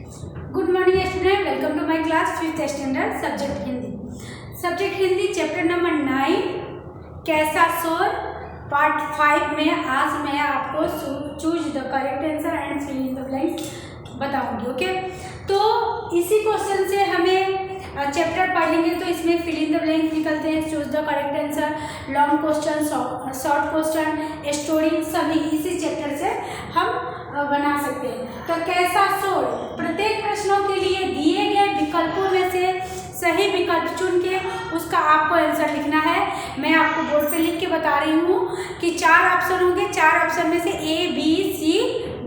Good morning student, welcome to my class 5th standard subject Hindi. Subject Hindi chapter number 9 कैसा शोर part 5 में आज मैं आपको choose the correct answer and fill in the blanks बताऊंगी। Okay, तो इसी क्वेश्चन से हमें चैप्टर पढ़ेंगे तो इसमें फिल इन द ब्लैंक निकलते हैं, choose the correct answer, long question, short question, story, सभी इसी चैप्टर से हम बना सकते हैं। तो कैसा शोर, प्रत्येक प्रश्नों के लिए दिए गए विकल्पों में से सही विकल्प चुन के उसका आपको आंसर लिखना है। मैं आपको बोर्ड पे लिख के बता रही हूँ कि 4 ऑप्शन होंगे, 4 ऑप्शन में से A, B, C,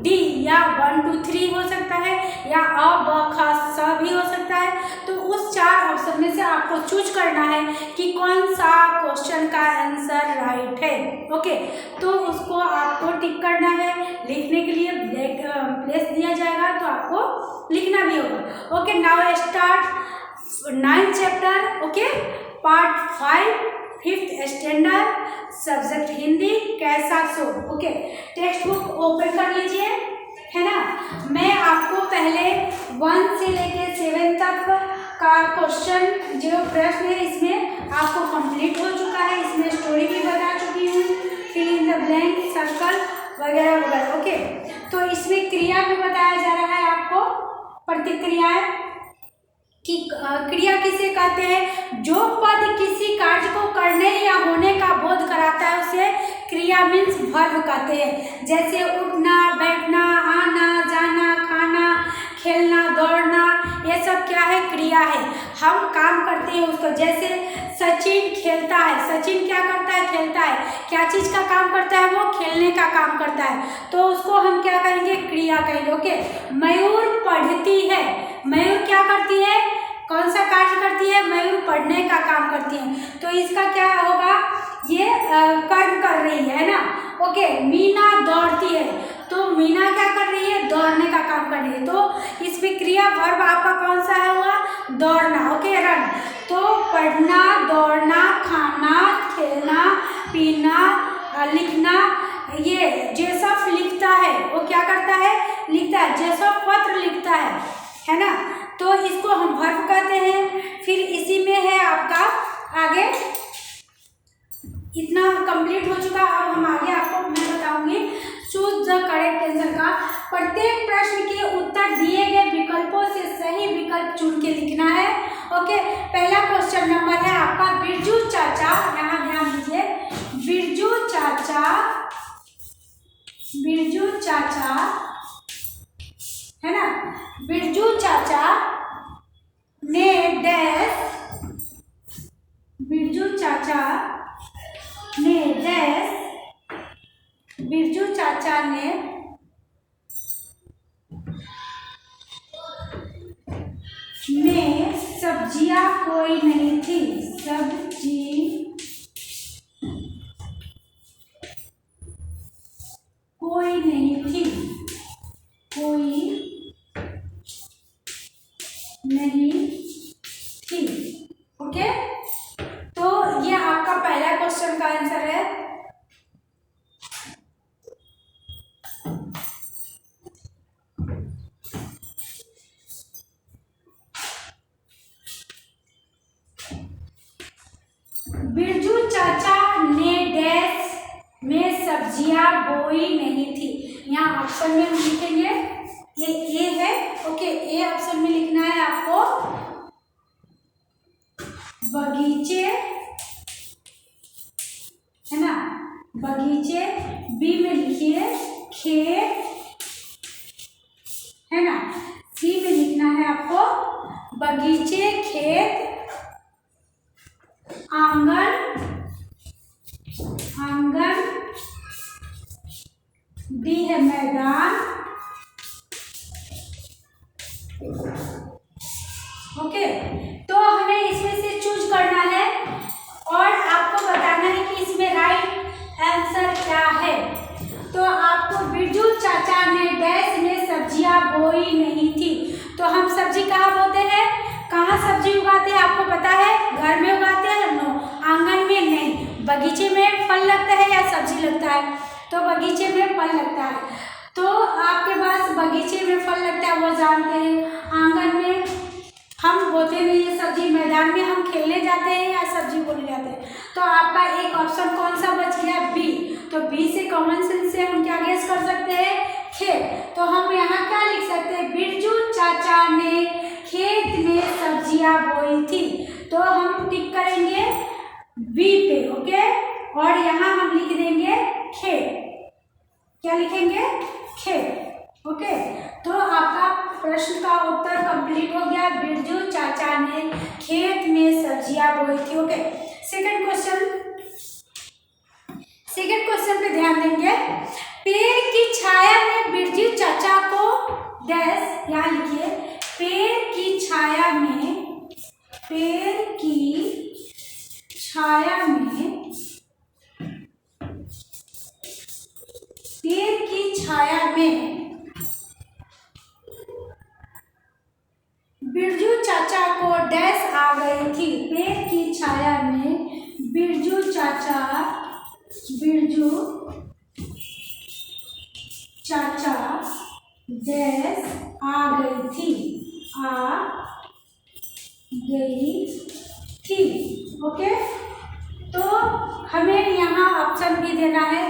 D या 1, 2, 3 हो सकता है या अ, ब, ख, स भी हो सकता है। तो उस 4 ऑप्शन में से आपको चूज करना है कि कौन सा क्वेश्चन का आंसर राइट है। ओके, तो उसको आपको टिक करना है। लिखने के लिए ब्लैक प्लेस दिया जाएगा तो आपको लिखना भी होगा। Okay, now start 9th chapter, okay, part 5 5th standard subject Hindi कैसा शोर। ओके, टेक्स्ट बुक ओपन कर लीजिए, है ना। मैं आपको पहले 1 से लेके 7 तक का क्वेश्चन जो प्रश्न है इसमें आपको कंप्लीट हो चुका है, इसमें स्टोरी भी बता चुकी हूँ, fill in the blank, circle वगैरह वगैरह। ओके, तो इसमें क्रिया भी बताया जा रहा है आपको, प्रतिक्रियाएं कि क्रिया किसे कहते हैं। जो पद किसी कार्य को करने या होने का बोध कराता है उसे क्रिया मीन्स वर्ब कहते हैं। जैसे उठना, बैठना, आना, जाना, खाना, खेलना, दौड़ना, ये सब क्या है, क्रिया है। हम काम करते हैं उसको, जैसे सचिन खेलता है, सचिन क्या करता है, खेलता है। क्या चीज़ का काम करता है, वो खेलने का काम करता है, तो उसको हम क्या कहेंगे, क्रिया कहेंगे। ओके, मयूर पढ़ती है, मयूर क्या करती है, कौन सा कार्य करती है, मयूर पढ़ने का काम करती है, तो इसका क्या होगा, ये कर्म कर रही है ना। ओके, मीना दौड़ती है, तो मीना क्या कर रही है, दौड़ने का काम कर रही है, तो इसमें क्रिया वर्ब आपका कौन सा है, हुआ दौड़ना। ओके, रन, तो पढ़ना, दौड़ना, खाना, खेलना, पीना, लिखना। ये जेसफ लिखता है, वो क्या करता है, लिखता है, जेसफ पत्र लिखता है ना, तो इसको हम वर्ब कहते हैं। फिर इसी में है आपका आगे, इतना कंप्लीट हो चुका। अब हम आगे आपको मैं बताऊंगी चूज द करेक्ट आंसर का। प्रत्येक प्रश्न के उत्तर दिए गए विकल्पों से सही विकल्प चुन के लिखना है। ओके, पहला क्वेश्चन नंबर है आपका, बिरजू चाचा, यहाँ ध्यान दीजिए, बिरजू चाचा, बिरजू चाचा, है ना, बिरजू चाचा ने डैश, बिरजू चाचा ने डैश, बिरजू चाचा ने में सब्जियां कोई नहीं थी, सब्जी कोई नहीं थी, कोई नहीं थी। ओके, तो ये आपका पहला क्वेश्चन का आंसर है। बिरजू चाचा ने डैश में सब्जियां बोई नहीं थी, यहाँ ऑप्शन में हम लिखेंगे, ये ए है। ओके, ए ऑप्शन में लिखना है आपको बगीचे, है ना, बगीचे। बी में लिखिए खेत, है ना। सी में लिखना है आपको बगीचे, खेत, आंगन, आंगन। डी है मैदान। ओके, तो हमें इसमें से चूज करना है और आपको बताना है कि इसमें राइट आंसर क्या है। तो आपको बिरजू चाचा ने डैश में सब्जियां बोई नहीं थी, तो हम सब्जी कहाँ बोते हैं, कहाँ सब्जी उगाते हैं, आपको पता है, घर में उगाते हैं, नो, आंगन में नहीं। बगीचे में फल लगता है या सब्जी लगता है, तो बगीचे में फल लगता है। तो आपके पास बगीचे में फल लगता है वो जानते हैं, आंगन में हम बोते नहीं है सब्जी, मैदान में हम खेलने जाते हैं या सब्जी बोने जाते हैं। तो आपका एक ऑप्शन कौन सा बच गया? बी। तो बी से कॉमन सेंस से हम क्या गेस कर सकते हैं? खेत। तो हम यहाँ क्या लिख सकते हैं? बिरजू चाचा ने खेत में सब्जियां बोई थी। तो हम टिक करेंगे बी पे, ओके। और यहाँ हम लिख देंगे खेत। क्या लिखेंगे? खेत, ओके। तो आपका प्रश्न का उत्तर कंप्लीट हो गया। बिरजू चाचा ने खेत में सब्जियां बोई थी, ओके। सेकंड क्वेश्चन पे ध्यान देंगे। पेड़ की छाया में बिरजू चाचा को डैश, यहाँ लिखिए पेड़ की छाया में बिरजू चाचा को डैश आ गई थी। पेड़ की छाया में बिरजू चाचा डैश आ गई थी, ओके। तो हमें यहाँ ऑप्शन भी देना है।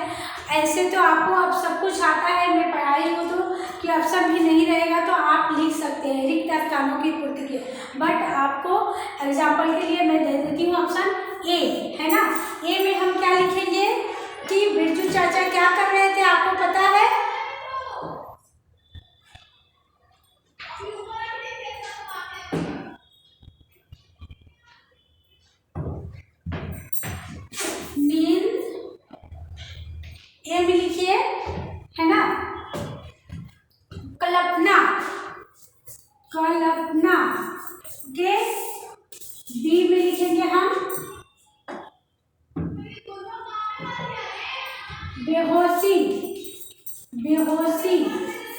ऐसे तो आपको अब सब कुछ आता है, मैं पढ़ाई हूँ तो कि ऑप्शन भी नहीं रहेगा तो आप लिख सकते हैं रिक्त स्थानों की पूर्ति के। बट आपको एग्जाम्पल के लिए मैं दे देती हूँ ऑप्शन ए, है ना। ए में हम क्या लिखेंगे कि बिरजू चाचा क्या कर रहे थे, आपको पता है? नींद। ए में लिखिए, है ना। कल्पना, ओके। बी में लिखेंगे हम बेहोशी।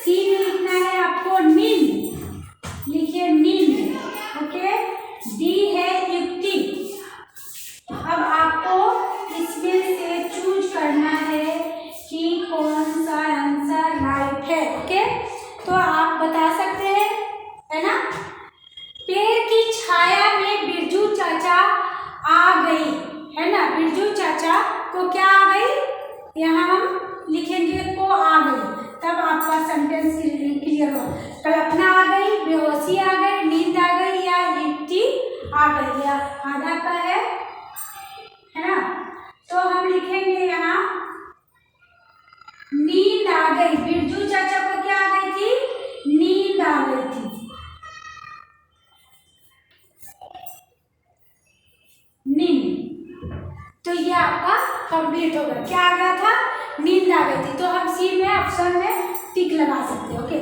सी में लिखना है आपको नींद, लिखिए नींद, ओके। डी है युक्ति। अब आपको इसमें से चूज करना है कि कौन सा आंसर राइट है, ओके। तो आप बता सकते हैं, है ना। पेड़ की छाया में बिरजू चाचा आ गई, है ना। बिरजू चाचा को क्या आ गई? यहाँ हम लिखेंगे को आ गई, तब आपका सेंटेंस क्लियर हो। कल्पना आ गई, बेहोशी आ गई, नींद आ गई या युक्ति आ गई, या आधा का है ना। तो हम लिखेंगे यहाँ नींद आ गई। बिरजू चाचा को क्या आ गई थी? नींद आ गई थी। नींद। तो ये आपका कंप्लीट हो गया। क्या आ गया था? नींद आ गई थी। तो हम सी में ऑप्शन में टिक लगा सकते हैं, ओके।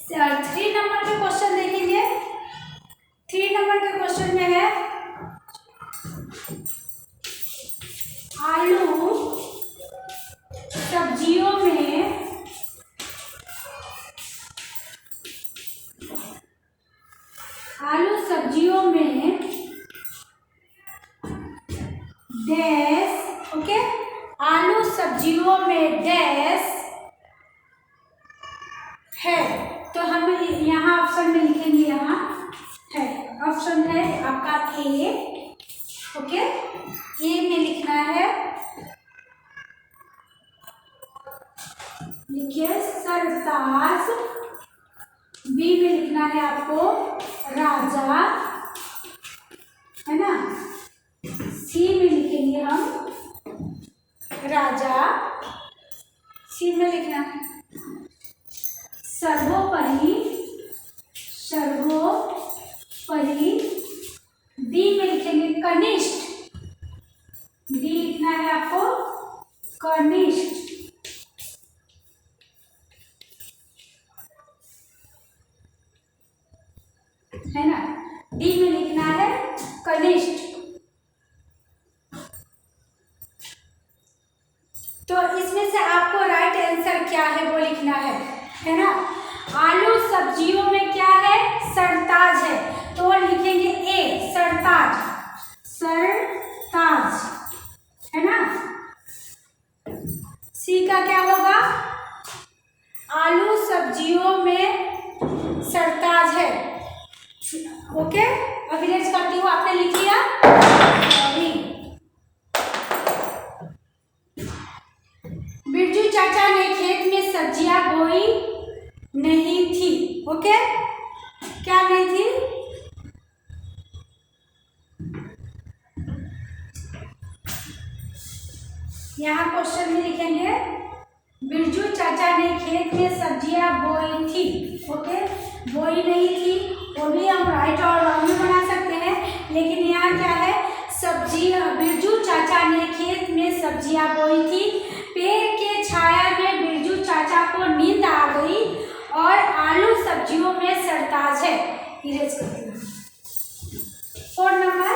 3 नंबर के क्वेश्चन देखेंगे। 3 नंबर के क्वेश्चन में है आलू सब्जियों में डैश, ओके। आलू सब्जियों में डैश है। तो हम यहाँ ऑप्शन में लिखेंगे, यहाँ है ऑप्शन है आपका ए, ओके। ए में लिखना है, लिखिए सरताज। बी में लिखना है आपको राजा, है ना। सी में लिखेंगे हम राजा। सी में लिखना सर्वोपरि। डी में लिखेंगे कनिष्ठ। डी लिखना है आपको कनिष्ठ, है ना। डी में लिखना है कनिष्ठ। तो इसमें से आपको राइट आंसर क्या है वो लिखना है ना। आलू सब्जियों में क्या है? सरताज है। तो लिखेंगे ए सरताज, है ना। सी का क्या होगा? आलू सब्जियों में सरताज है। ओके, अब इरेज करती हूँ, आपने लिख लिया? सॉरी। बिरजू चाचा ने खेत में सब्जियां बोई नहीं थी। ओके, क्या नहीं थी? यहाँ क्वेश्चन में लिखेंगे बिरजू चाचा ने खेत में सब्जियां बोई थी। ओके, बोई नहीं थी, वो भी हम राइट और रॉन्ग में बना सकते हैं, लेकिन यहाँ क्या है? बिरजू चाचा ने खेत में सब्जियां बोई थी। पेड़ के छाया में बिरजू चाचा को नींद आ गई और आलू सब्जियों में सरताज है। इरेज करती हूँ। 4 नंबर,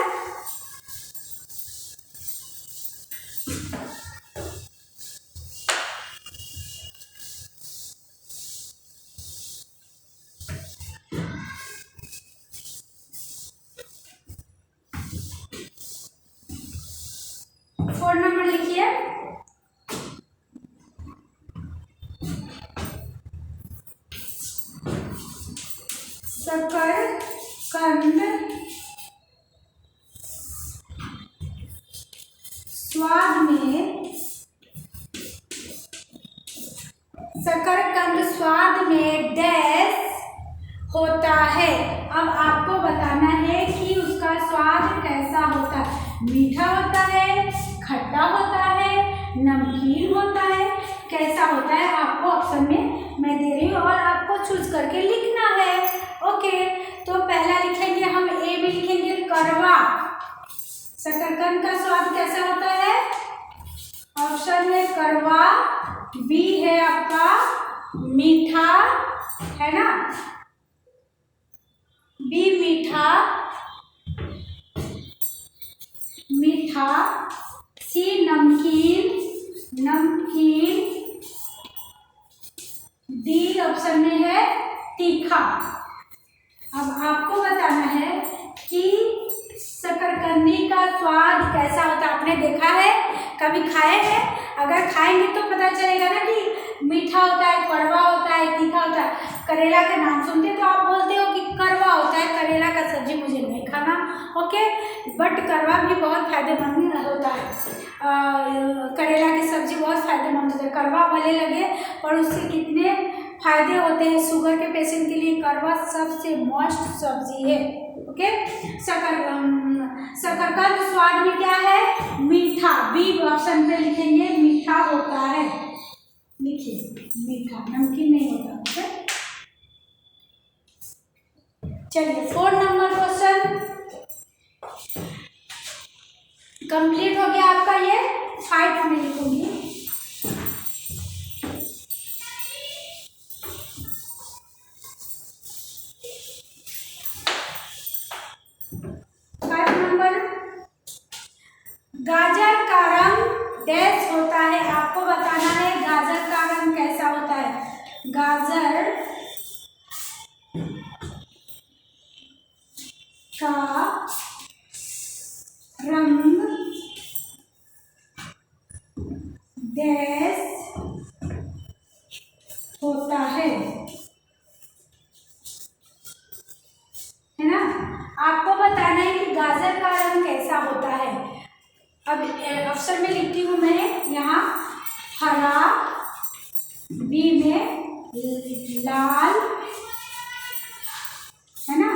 लिखिए। शकरकंद स्वाद में डैश होता है। अब आपको बताना है कि उसका स्वाद कैसा होता है। मीठा होता है, खट्टा होता है, नमकीन होता है, कैसा होता है? आपको ऑप्शन में मैं दे रही हूँ और आपको चूज करके लिखना है। ओके, तो पहला लिखेंगे हम, ए भी लिखेंगे कड़वा। शकरकंद का स्वाद कैसा होता है? ऑप्शन में कड़वा। बी है आपका मीठा, है ना? बी मीठा, सी नमकीन, डी ऑप्शन में है तीखा। अब आपको बताना है कि शकरकंदी का स्वाद कैसा होता है। आपने देखा है, कभी खाए हैं? अगर खाएंगे तो पता चलेगा ना कि मीठा होता है, कड़वा होता है, तीखा होता है। करेला के नाम सुनते तो आप बोलते हो कि कड़वा होता है, करेला का सब्जी मुझे नहीं खाना। ओके, बट कड़वा भी बहुत फायदेमंद होता है। करेला की सब्जी बहुत फायदेमंद होता है। कड़वा भले लगे और उससे कितने फायदे होते हैं। शुगर के पेशेंट के लिए कड़वा सबसे मस्त सब्जी है। ओके, शकरकंद स्वाद में क्या है? मीठा। बी ऑप्शन पे लिखेंगे, मीठा होता है। लिखिए मीठा, नमकीन नहीं होता। ओके, चलिए 4 नंबर क्वेश्चन कंप्लीट हो गया आपका। ये 5 में लिखूंगी। गाजर का रंग डैश होता है। आपको बताना है गाजर का रंग कैसा होता है। गाजर का रंग डैश होता है ना? आपको बताना है कि गाजर का रंग कैसा होता है। अब ऑप्शन में लिखती हूँ मैं यहाँ, हरा, बी में लाल, है ना,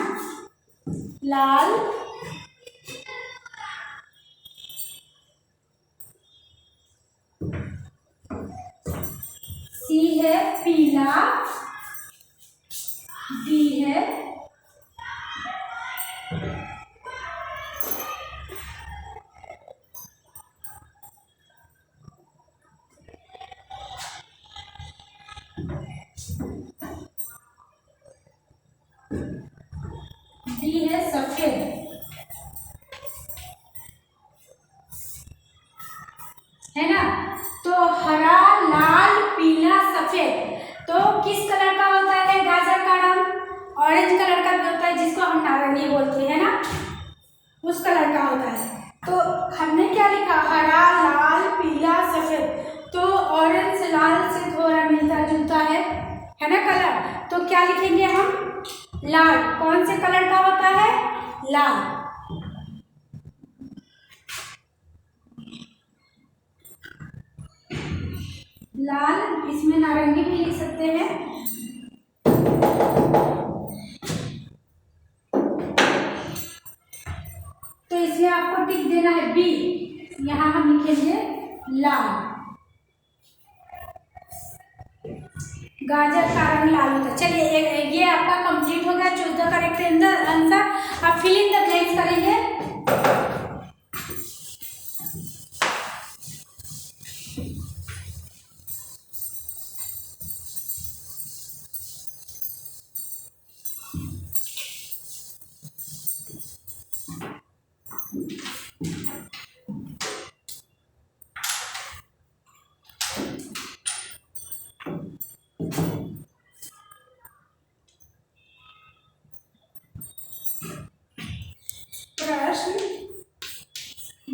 लाल, सी है पीला, डी है सफेद, है ना? तो हरा, लाल, पीला, सफेद, तो किस कलर का होता है गाजर का रंग? ऑरेंज कलर का भी होता है, जिसको हम नारंगी बोलते हैं ना, उस कलर का होता है। तो हमने क्या लिखा? हरा, लाल, पीला, सफेद। तो ऑरेंज लाल से थोड़ा मिलता जुलता है। है ना कलर, तो क्या लिखेंगे हम? लाल। कौन से कलर का होता है? लाल। लाल, इसमें नारंगी भी लिख सकते हैं। तो इसलिए आपको टिक देना है बी। यहाँ हम लिखेंगे लाल। गाजर का रंग लाल होता है। चलिए ये आपका कंप्लीट हो गया। Choose the correct answer. आप फिल इन द ब्लैंक्स करेंगे। प्रश्न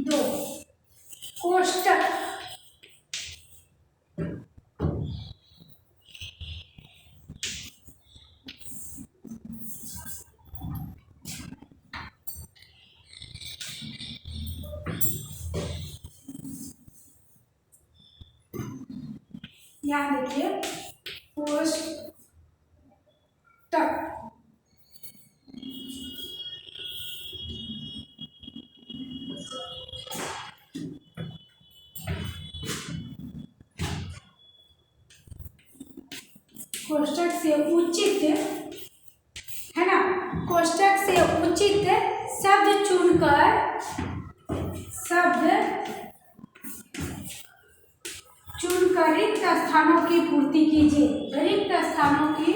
2, कोष्टक यहाँ देखिए कोष्टक कोष्टक से उचित, है ना, कोष्टक से उचित शब्द चुनकर रिक्त स्थानों की पूर्ति कीजिए। रिक्त स्थानों की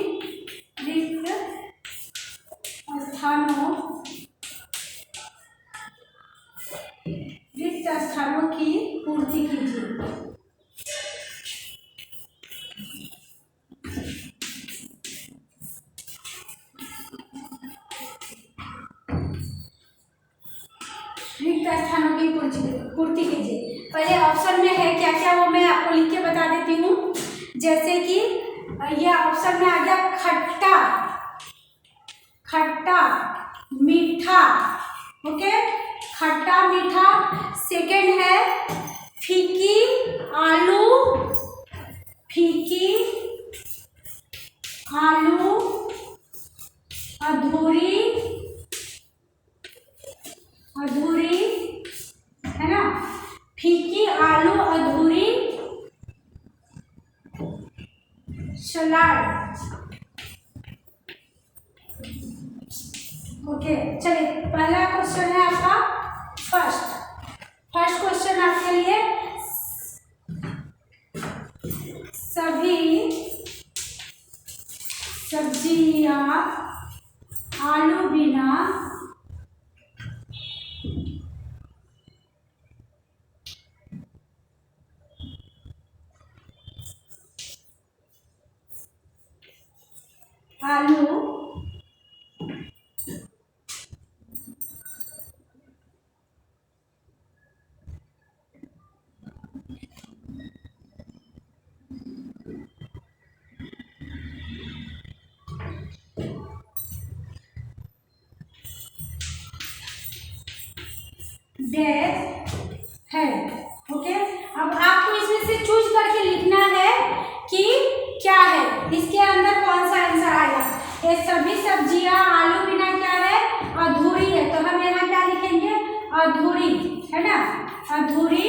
पूर्ति कीजिए। रिक्त स्थानों की पूर्ति कीजिए। पहले ऑप्शन में है क्या क्या, वो मैं आपको लिख के बता देती हूँ। जैसे कि यह ऑप्शन में आ गया खट्टा मीठा। ओके, खट्टा मीठा। सेकंड है फीकी आलू अधूरी, है ना, फीकी आलू अधूरी सलाद। ओके, चलिए पहला क्वेश्चन है आपका फर्स्ट क्वेश्चन आपके लिए। सभी सब्जियां आलू बिना डैश है। ओके, अब आपको इसमें से चूज करके लिखना है कि क्या है, इसके अंदर कौन सा आंसर आएगा। ये सभी सब्जियां आलू बिना क्या है, अधूरी है, तो हम यहाँ क्या लिखेंगे, अधूरी, है ना, अधूरी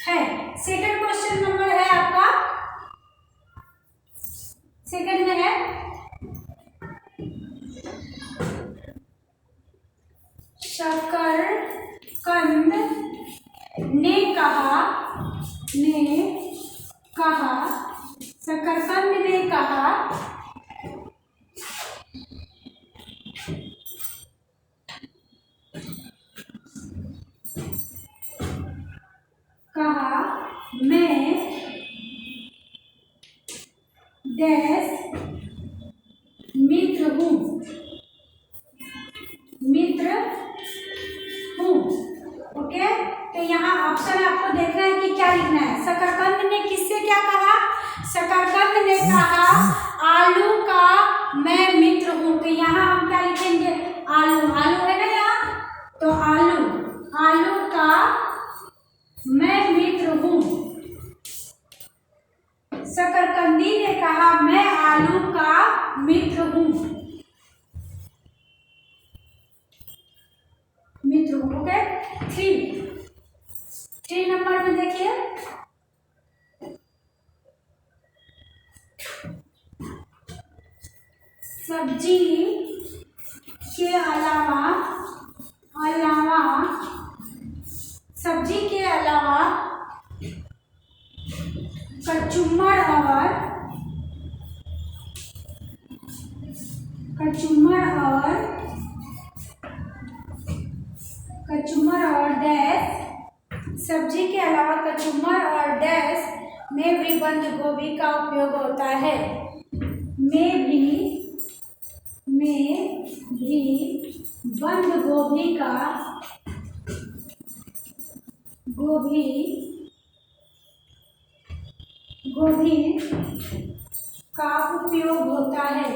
है। सेकंड क्वेश्चन नंबर है आपका, सेकंड में है शकरकंद ने कहा शकरकंद ने कहा मैं डैश लिखेंगे? आलू, आलू है ना यहाँ, तो आलू, आलू का मैं मित्र हूँ। शकरकंदी ने कहा मैं आलू का मित्र हूँ, मित्र हूँ। ओके, 3 नंबर में देखिए, सब्जी के अलावा, सब्जी के अलावा कचुम्बर और डैश, सब्जी के अलावा कचुम्बर और डैश में भी बंद गोभी का उपयोग होता है। में भी बंद गोभी का उपयोग होता है।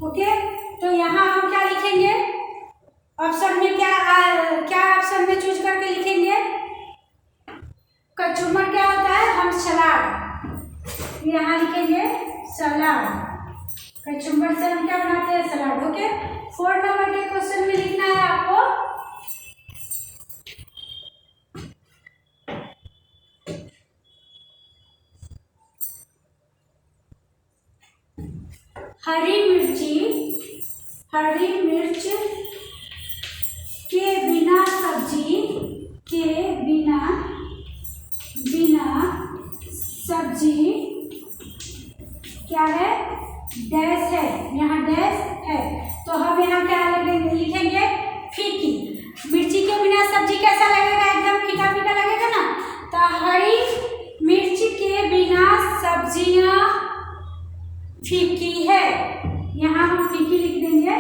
ओके, तो यहाँ हम क्या लिखेंगे? ऑप्शन में क्या ऑप्शन में चूज करके लिखेंगे? कचुम्बर क्या होता है? हम सलाद, यहाँ लिखेंगे सलाद। कचुम्बर से हम क्या बनाते हैं? सलाद। ओके, 4 नंबर के क्वेश्चन में लिखना है आपको, हरी मिर्च के बिना सब्जी क्या है? डैश है, यहाँ डैश है, तो हम यहाँ क्या लिखेंगे? फीकी। मिर्ची के बिना सब्जी कैसा लगेगा? एकदम फीका फीका लगेगा ना, तो हरी मिर्च के बिना सब्जियां फीकी है, यहाँ हम फीकी लिख देंगे,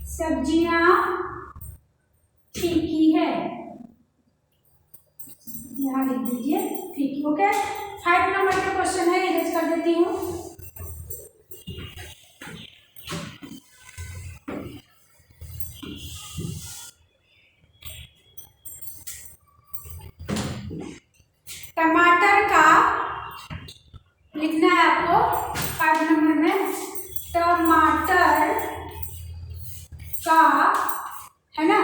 सब्जियां फीकी है, यहाँ लिख दीजिए फीकी। ओके, 5 नंबर का क्वेश्चन है, इरेज कर देती हूँ। टमाटर का लिखना है आपको 5 नंबर में, टमाटर का है ना,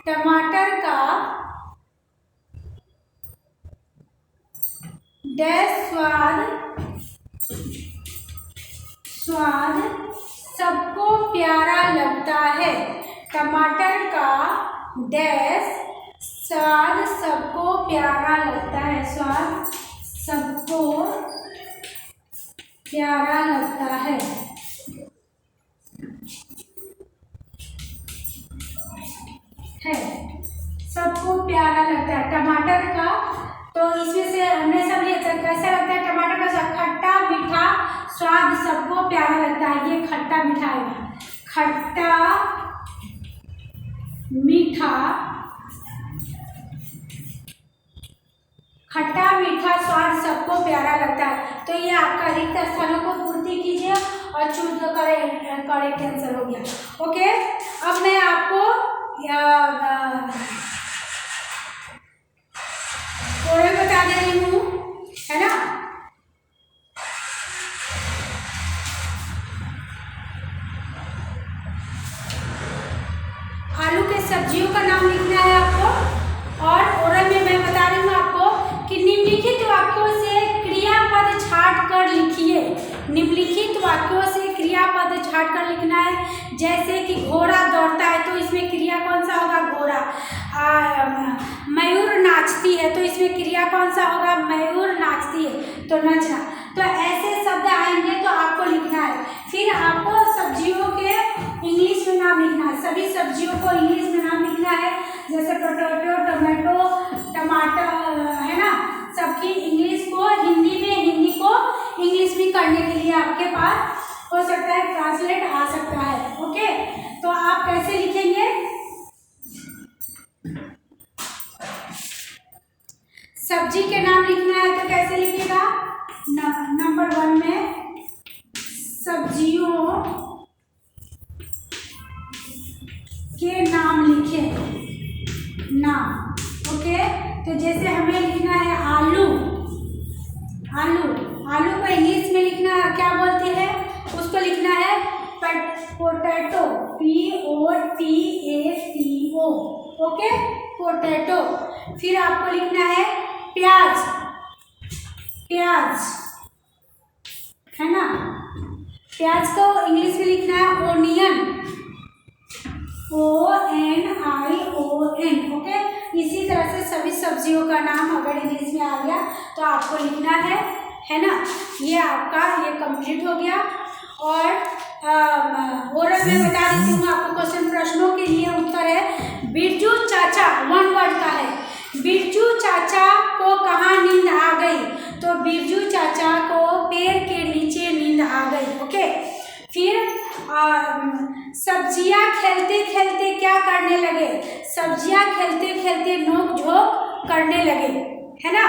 टमाटर का डैश स्वाद सबको प्यारा लगता है। टमाटर का डैश स्वाद सबको प्यारा लगता है, स्वाद सबको प्यारा लगता है। सबको प्यारा लगता है टमाटर का, तो इसमें से हमने सब कैसा लगता है? टमाटर का खट्टा मीठा स्वाद सबको प्यारा लगता है, ये खट्टा मीठा है, खट्टा मीठा स्वाद सबको प्यारा लगता है। तो ये आपका रिक्त स्थानों को पूर्ति कीजिए और चूज करेक्ट आंसर हो गया। ओके, अब मैं आपको थोड़े बता दे रही हूँ, है ना। आलू के सब्जियों का नाम लिखना है आपको, और ओरल में मैं बता रही हूँ आपको कि निम्नलिखित वाक्यों से क्रियापद छांट कर लिखिए। निम्नलिखित वाक्यों से क्रियापद छांट कर लिखना है। जैसे कि घोड़ा दौड़ता है, तो इसमें क्रिया कौन सा होगा? घोड़ा। मयूर नाचती है, तो इसमें क्रिया कौन सा होगा? मयूर नाचती है, तो नचना। तो ऐसे शब्द आएंगे तो आपको लिखना है। फिर आपको सब्जियों के इंग्लिश में नाम लिखना है, सभी सब्जियों को इंग्लिश में नाम लिखना है, जैसे पोटैटो, टमाटो, टमाटर, है ना। सबकी इंग्लिश को हिंदी में, हिंदी को इंग्लिश में करने के लिए आपके पास हो सकता है ट्रांसलेट आ सकता है। ओके, तो आप कैसे लिखेंगे? सब्जी के नाम लिखना है तो कैसे लिखिएगा? नंबर 1 में सब्जियों के नाम लिखें, नाम। ओके, तो जैसे हमें लिखना है आलू। आलू आलू को इंग्लिश में लिखना क्या बोलते हैं? उसको लिखना है पोटैटो, POTATO। Okay, potato. फिर आपको लिखना है प्याज, प्याज है ना। प्याज को इंग्लिश में लिखना है ओनियन, ONION। ओके, इसी तरह से सभी सब्जियों का नाम अगर इंग्लिश में आ गया तो आपको लिखना है ना। ये आपका ये कंप्लीट हो गया। और मैं बता देती हूँ आपको क्वेश्चन, प्रश्नों के लिए उत्तर है बिरजू चाचा, 1 वर्ड का है। बिरजू चाचा को कहाँ नींद आ गई? तो बिरजू चाचा को पेड़ के नीचे नींद आ गई। ओके, फिर सब्जियां खेलते खेलते क्या करने लगे? सब्जियां खेलते खेलते नोक झोंक करने लगे, है ना।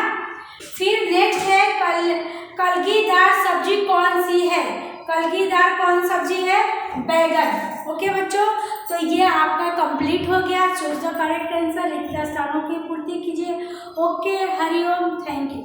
फिर नेक्स्ट है कलगीदार सब्जी कौन सी है? कलगीदार कौन सब्जी है? बैगन। ओके बच्चों, तो ये आपका कंप्लीट हो गया। चूज द करेक्ट आंसर, रिक्त स्थानों की पूर्ति कीजिए। Okay, Hariom, thank you.